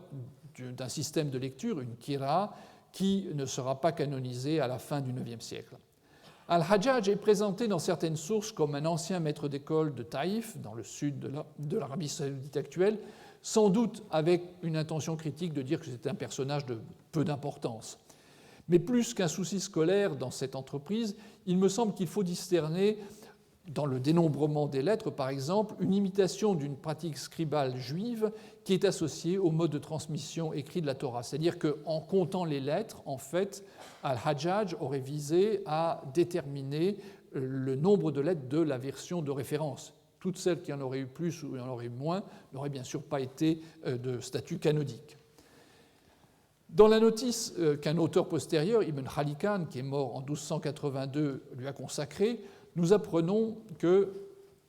d'un système de lecture, une qira, qui ne sera pas canonisé à la fin du IXe siècle. Al-Hajjaj est présenté dans certaines sources comme un ancien maître d'école de Taïf, dans le sud de l'Arabie saoudite actuelle, sans doute avec une intention critique de dire que c'était un personnage de peu d'importance. Mais plus qu'un souci scolaire dans cette entreprise, il me semble qu'il faut discerner, dans le dénombrement des lettres par exemple, une imitation d'une pratique scribale juive qui est associée au mode de transmission écrit de la Torah. C'est-à-dire qu'en comptant les lettres, en fait, Al-Hajjaj aurait visé à déterminer le nombre de lettres de la version de référence. Toutes celles qui en auraient eu plus ou en auraient eu moins n'auraient bien sûr pas été de statut canonique. Dans la notice qu'un auteur postérieur, Ibn Khalikan, qui est mort en 1282, lui a consacrée, nous apprenons que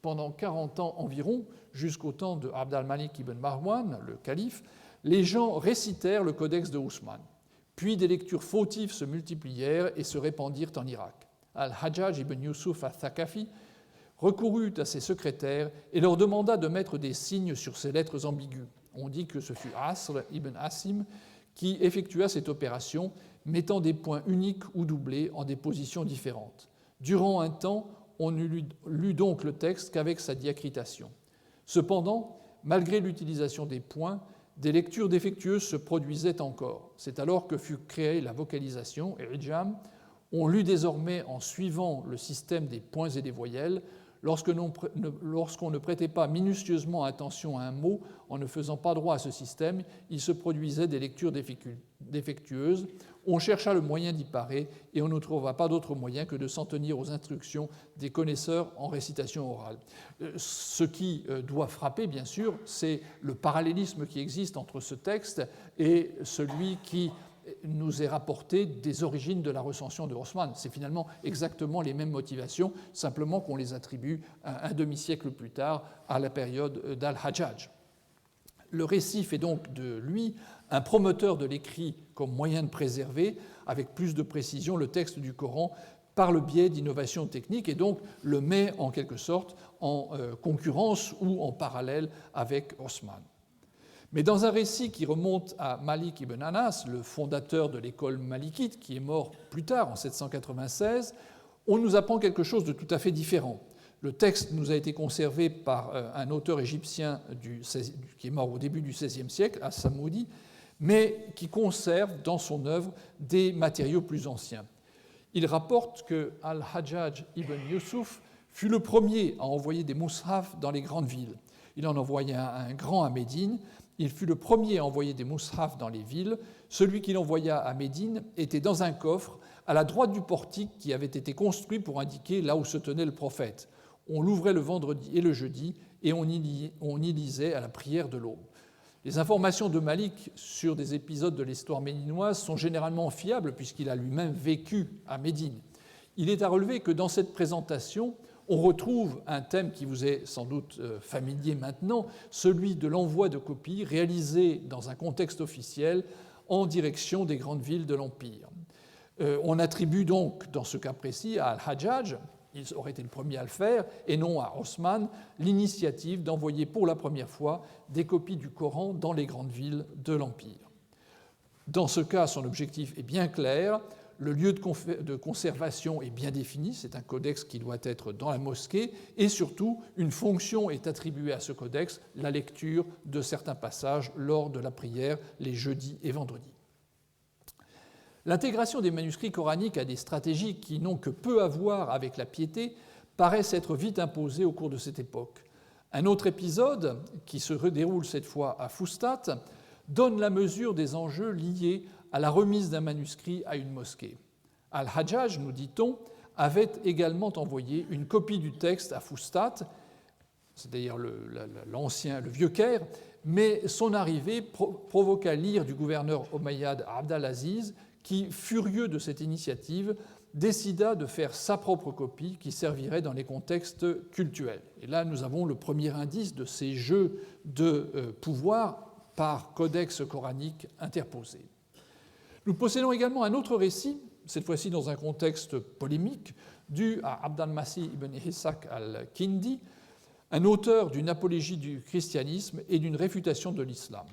pendant 40 ans environ, jusqu'au temps de Abd al-Malik ibn Marwan, le calife, les gens récitèrent le codex de Ousmane. Puis des lectures fautives se multiplièrent et se répandirent en Irak. Al-Hajjaj ibn Yusuf al-Thaqafi recourut à ses secrétaires et leur demanda de mettre des signes sur ces lettres ambiguës. On dit que ce fut Asr ibn Asim qui effectua cette opération, mettant des points uniques ou doublés en des positions différentes. Durant un temps, on ne lut donc le texte qu'avec sa diacritation. Cependant, malgré l'utilisation des points, des lectures défectueuses se produisaient encore. C'est alors que fut créée la vocalisation, Ijam. On lut désormais en suivant le système des points et des voyelles. Lorsqu'on ne prêtait pas minutieusement attention à un mot, en ne faisant pas droit à ce système, il se produisait des lectures défectueuse. On chercha le moyen d'y parer et on ne trouva pas d'autre moyen que de s'en tenir aux instructions des connaisseurs en récitation orale. Ce qui doit frapper, bien sûr, c'est le parallélisme qui existe entre ce texte et celui qui nous est rapporté des origines de la recension de Haussmann. C'est finalement exactement les mêmes motivations, simplement qu'on les attribue un demi-siècle plus tard à la période d'Al-Hajjaj. Le récit fait donc de lui un promoteur de l'écrit comme moyen de préserver avec plus de précision le texte du Coran par le biais d'innovations techniques et donc le met en quelque sorte en concurrence ou en parallèle avec Haussmann. Mais dans un récit qui remonte à Malik ibn Anas, le fondateur de l'école malikite, qui est mort plus tard, en 796, on nous apprend quelque chose de tout à fait différent. Le texte nous a été conservé par un auteur égyptien qui est mort au début du XVIe siècle, As-Samoudi, mais qui conserve dans son œuvre des matériaux plus anciens. Il rapporte que Al-Hajjaj ibn Yusuf fut le premier à envoyer des mushaf dans les grandes villes. Il en envoya un grand à Médine. Il fut le premier à envoyer des mushaf dans les villes. Celui qu'il envoya à Médine était dans un coffre à la droite du portique qui avait été construit pour indiquer là où se tenait le prophète. On l'ouvrait le vendredi et le jeudi et on y lisait à la prière de l'aube. Les informations de Malik sur des épisodes de l'histoire médinoise sont généralement fiables puisqu'il a lui-même vécu à Médine. Il est à relever que dans cette présentation, on retrouve un thème qui vous est sans doute familier maintenant, celui de l'envoi de copies réalisées dans un contexte officiel en direction des grandes villes de l'Empire. On attribue donc, dans ce cas précis, à Al-Hajjaj, il aurait été le premier à le faire, et non à Haussmann, l'initiative d'envoyer pour la première fois des copies du Coran dans les grandes villes de l'Empire. Dans ce cas, son objectif est bien clair, le lieu de conservation est bien défini, c'est un codex qui doit être dans la mosquée, et surtout, une fonction est attribuée à ce codex, la lecture de certains passages lors de la prière les jeudis et vendredis. L'intégration des manuscrits coraniques à des stratégies qui n'ont que peu à voir avec la piété paraît s'être vite imposée au cours de cette époque. Un autre épisode, qui se déroule cette fois à Fustat, donne la mesure des enjeux liés à la remise d'un manuscrit à une mosquée. Al-Hajjaj, nous dit-on, avait également envoyé une copie du texte à Fustat, c'est-à-dire le vieux Caire, mais son arrivée provoqua l'ire du gouverneur omeyyade Abd al-Aziz, qui, furieux de cette initiative, décida de faire sa propre copie qui servirait dans les contextes cultuels. Et là, nous avons le premier indice de ces jeux de pouvoir par codex coranique interposé. Nous possédons également un autre récit, cette fois-ci dans un contexte polémique, dû à Abd al-Masih ibn Ishaq al-Kindi, un auteur d'une apologie du christianisme et d'une réfutation de l'islam.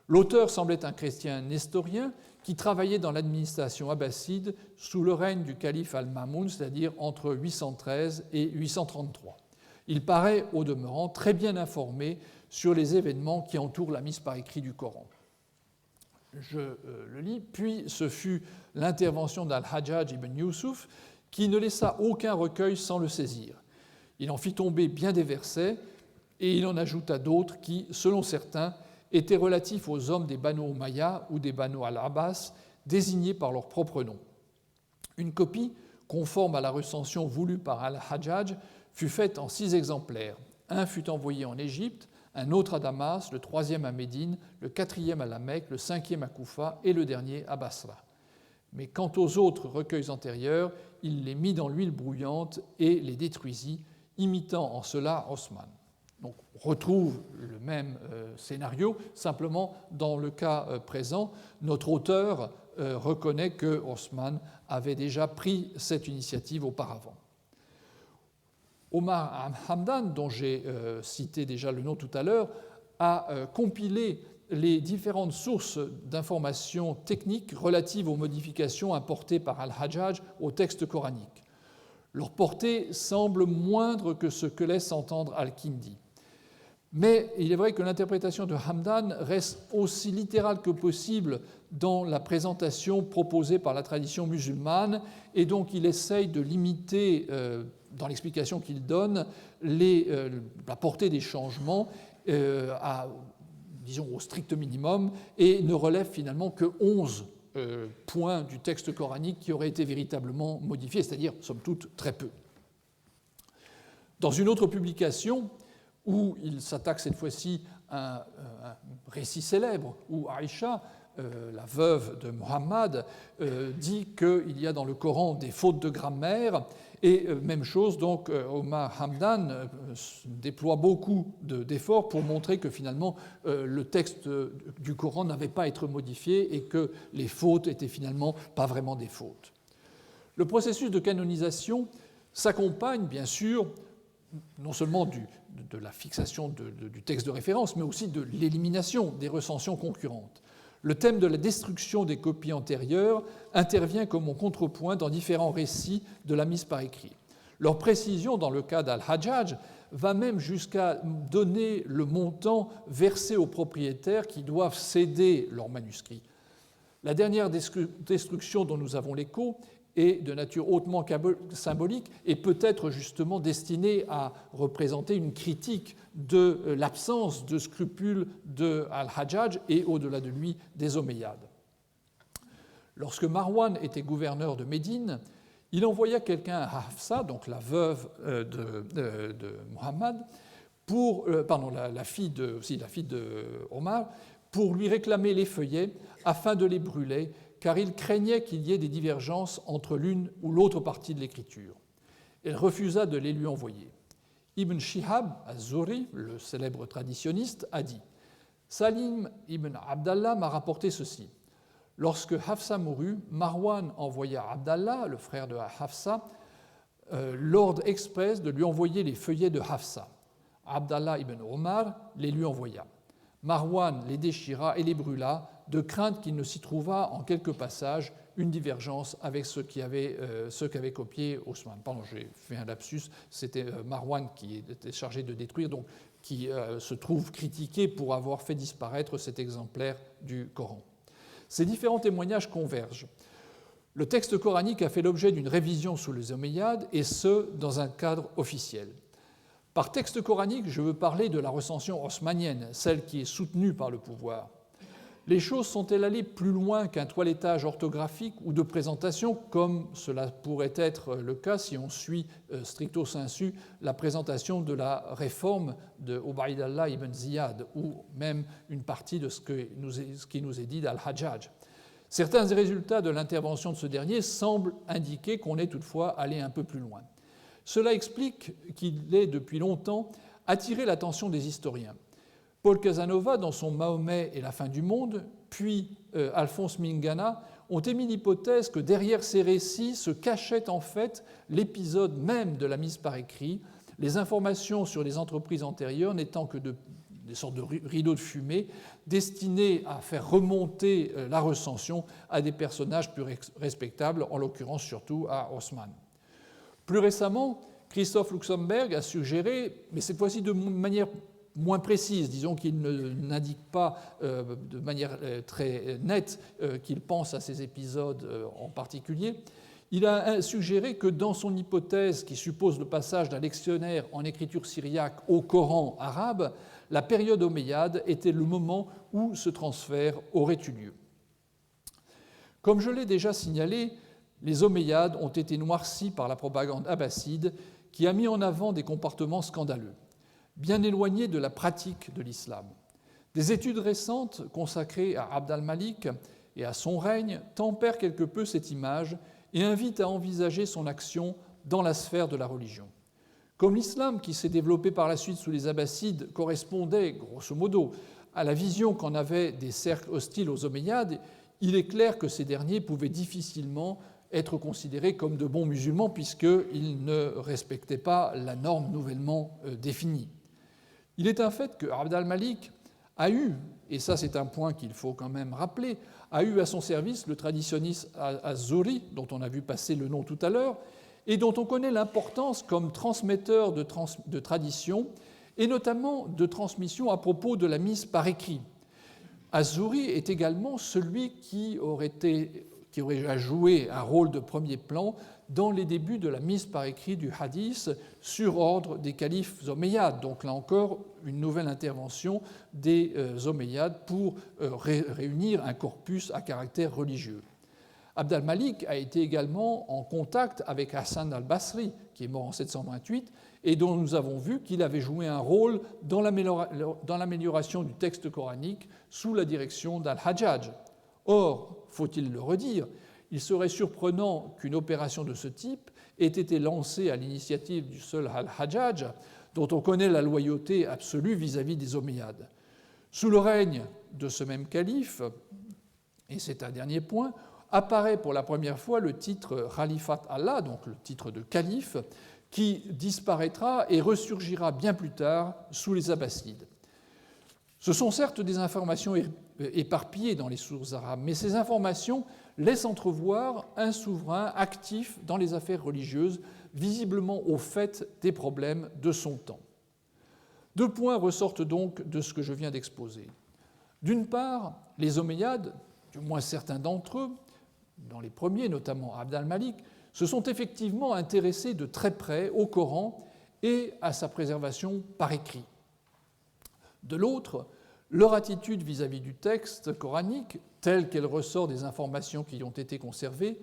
L'auteur semble être un chrétien nestorien qui travaillait dans l'administration abbasside sous le règne du calife al-Mamoun, c'est-à-dire entre 813 et 833. Il paraît, au demeurant, très bien informé sur les événements qui entourent la mise par écrit du Coran. Je le lis. Puis ce fut l'intervention d'Al-Hajjaj ibn Yusuf qui ne laissa aucun recueil sans le saisir. Il en fit tomber bien des versets et il en ajouta d'autres qui, selon certains, étaient relatifs aux hommes des Banu Umayya ou des Banu al-Abbas, désignés par leur propre nom. Une copie, conforme à la recension voulue par Al-Hajjaj, fut faite en 6 exemplaires. Un fut envoyé en Égypte, un autre à Damas, le 3e à Médine, le 4e à la Mecque, le 5e à Koufa et le dernier à Basra. Mais quant aux autres recueils antérieurs, il les mit dans l'huile brouillante et les détruisit, imitant en cela Haussmann. Donc, on retrouve le même scénario, simplement dans le cas présent, notre auteur reconnaît que Haussmann avait déjà pris cette initiative auparavant. Omar Hamdan, dont j'ai cité déjà le nom tout à l'heure, a compilé les différentes sources d'informations techniques relatives aux modifications apportées par Al-Hajjaj au texte coranique. Leur portée semble moindre que ce que laisse entendre Al-Kindi. Mais il est vrai que l'interprétation de Hamdan reste aussi littérale que possible dans la présentation proposée par la tradition musulmane, et donc il essaye de limiter, dans l'explication qu'il donne, la portée des changements à disons au strict minimum, et ne relève finalement que 11 points du texte coranique qui auraient été véritablement modifiés, c'est-à-dire, somme toute, très peu. Dans une autre publication, où il s'attaque cette fois-ci à un récit célèbre, où Aïcha, la veuve de Muhammad, dit qu'il y a dans le Coran des fautes de grammaire, et même chose, donc Omar Hamdan déploie beaucoup d'efforts pour montrer que finalement le texte du Coran n'avait pas à être modifié et que les fautes étaient finalement pas vraiment des fautes. Le processus de canonisation s'accompagne bien sûr non seulement de la fixation du texte de référence, mais aussi de l'élimination des recensions concurrentes. Le thème de la destruction des copies antérieures intervient comme en contrepoint dans différents récits de la mise par écrit. Leur précision, dans le cas d'Al-Hajjaj, va même jusqu'à donner le montant versé aux propriétaires qui doivent céder leurs manuscrits. La dernière destruction dont nous avons l'écho est de nature hautement symbolique et peut-être justement destinée à représenter une critique de l'absence de scrupules de Al-Hajjaj et, au-delà de lui, des Omeyyades. Lorsque Marwan était gouverneur de Médine, il envoya quelqu'un à Hafsa, donc la veuve de Muhammad, la fille de Omar, pour lui réclamer les feuillets afin de les brûler, car il craignait qu'il y ait des divergences entre l'une ou l'autre partie de l'écriture. Elle refusa de les lui envoyer. Ibn Shihab az-Zuhri, le célèbre traditionniste, a dit « Salim ibn Abdallah m'a rapporté ceci. Lorsque Hafsa mourut, Marwan envoya à Abdallah, le frère de Hafsa, l'ordre express de lui envoyer les feuillets de Hafsa. Abdallah ibn Omar les lui envoya. Marwan les déchira et les brûla, de crainte qu'il ne s'y trouvât en quelques passages une divergence avec ceux qu'avait copié Osman. Pardon, j'ai fait un lapsus, c'était Marwan qui était chargé de détruire, donc qui se trouve critiqué pour avoir fait disparaître cet exemplaire du Coran. Ces différents témoignages convergent. Le texte coranique a fait l'objet d'une révision sous les Omeyyades, et ce, dans un cadre officiel. Par texte coranique, je veux parler de la recension haussmannienne, celle qui est soutenue par le pouvoir. Les choses sont-elles allées plus loin qu'un toilettage orthographique ou de présentation, comme cela pourrait être le cas si on suit stricto sensu la présentation de la réforme de Ubaydallah ibn Ziyad, ou même une partie de ce qui nous est dit d'Al-Hajjaj. Certains résultats de l'intervention de ce dernier semblent indiquer qu'on est toutefois allé un peu plus loin. Cela explique qu'il ait depuis longtemps attiré l'attention des historiens. Paul Casanova, dans son Mahomet et la fin du monde, puis Alphonse Mingana, ont émis l'hypothèse que derrière ces récits se cachait en fait l'épisode même de la mise par écrit, les informations sur les entreprises antérieures n'étant que des sortes de rideaux de fumée destinés à faire remonter la recension à des personnages plus respectables, en l'occurrence surtout à Haussmann. Plus récemment, Christoph Luxemburg a suggéré, mais cette fois-ci de manière moins précise, disons qu'il n'indique pas de manière très nette qu'il pense à ces épisodes en particulier, il a suggéré que dans son hypothèse qui suppose le passage d'un lectionnaire en écriture syriaque au Coran arabe, la période omeyyade était le moment où ce transfert aurait eu lieu. Comme je l'ai déjà signalé, les Omeyyades ont été noircis par la propagande abbasside qui a mis en avant des comportements scandaleux, bien éloignés de la pratique de l'islam. Des études récentes consacrées à Abd al-Malik et à son règne tempèrent quelque peu cette image et invitent à envisager son action dans la sphère de la religion. Comme l'islam qui s'est développé par la suite sous les Abbassides correspondait, grosso modo, à la vision qu'en avaient des cercles hostiles aux Omeyyades, il est clair que ces derniers pouvaient difficilement être considérés comme de bons musulmans puisqu'ils ne respectaient pas la norme nouvellement définie. Il est un fait que Abd al-Malik a eu, et ça c'est un point qu'il faut quand même rappeler, a eu à son service le traditionniste az-Zuhri, dont on a vu passer le nom tout à l'heure, et dont on connaît l'importance comme transmetteur de tradition, et notamment de transmission à propos de la mise par écrit. Az-Zuhri est également celui qui qui aurait joué un rôle de premier plan dans les débuts de la mise par écrit du hadith sur ordre des califes omeyyades. Donc là encore, une nouvelle intervention des omeyyades pour réunir un corpus à caractère religieux. Abd al-Malik a été également en contact avec Hassan al-Basri, qui est mort en 728, et dont nous avons vu qu'il avait joué un rôle dans l'amélioration du texte coranique sous la direction d'al-Hajjaj. Or, faut-il le redire, il serait surprenant qu'une opération de ce type ait été lancée à l'initiative du seul al-Hajjaj, dont on connaît la loyauté absolue vis-à-vis des Omeyyades. Sous le règne de ce même calife, et c'est un dernier point, apparaît pour la première fois le titre Khalifat Allah, donc le titre de calife, qui disparaîtra et ressurgira bien plus tard sous les Abbassides. Ce sont certes des informations éparpillées dans les sources arabes, mais ces informations laissent entrevoir un souverain actif dans les affaires religieuses, visiblement au fait des problèmes de son temps. 2 points ressortent donc de ce que je viens d'exposer. D'une part, les Omeyyades, du moins certains d'entre eux, dans les premiers, notamment Abd al-Malik, se sont effectivement intéressés de très près au Coran et à sa préservation par écrit. De l'autre, leur attitude vis-à-vis du texte coranique, telle qu'elle ressort des informations qui y ont été conservées,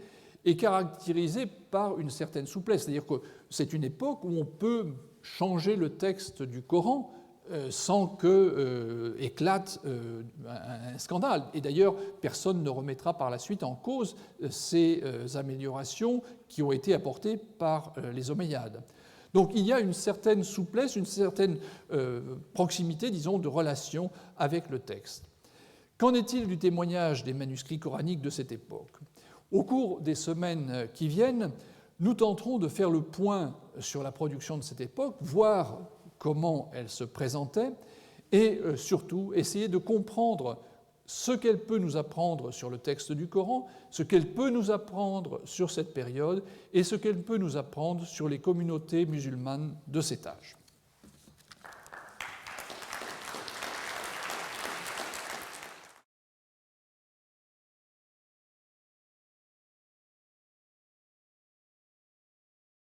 est caractérisée par une certaine souplesse. C'est-à-dire que c'est une époque où on peut changer le texte du Coran sans que éclate un scandale. Et d'ailleurs, personne ne remettra par la suite en cause ces améliorations qui ont été apportées par les Omeyyades. Donc il y a une certaine souplesse, une certaine proximité, disons, de relation avec le texte. Qu'en est-il du témoignage des manuscrits coraniques de cette époque ? Au cours des semaines qui viennent, nous tenterons de faire le point sur la production de cette époque, voir comment elle se présentait, et surtout essayer de comprendre ce qu'elle peut nous apprendre sur le texte du Coran, ce qu'elle peut nous apprendre sur cette période, et ce qu'elle peut nous apprendre sur les communautés musulmanes de cet âge.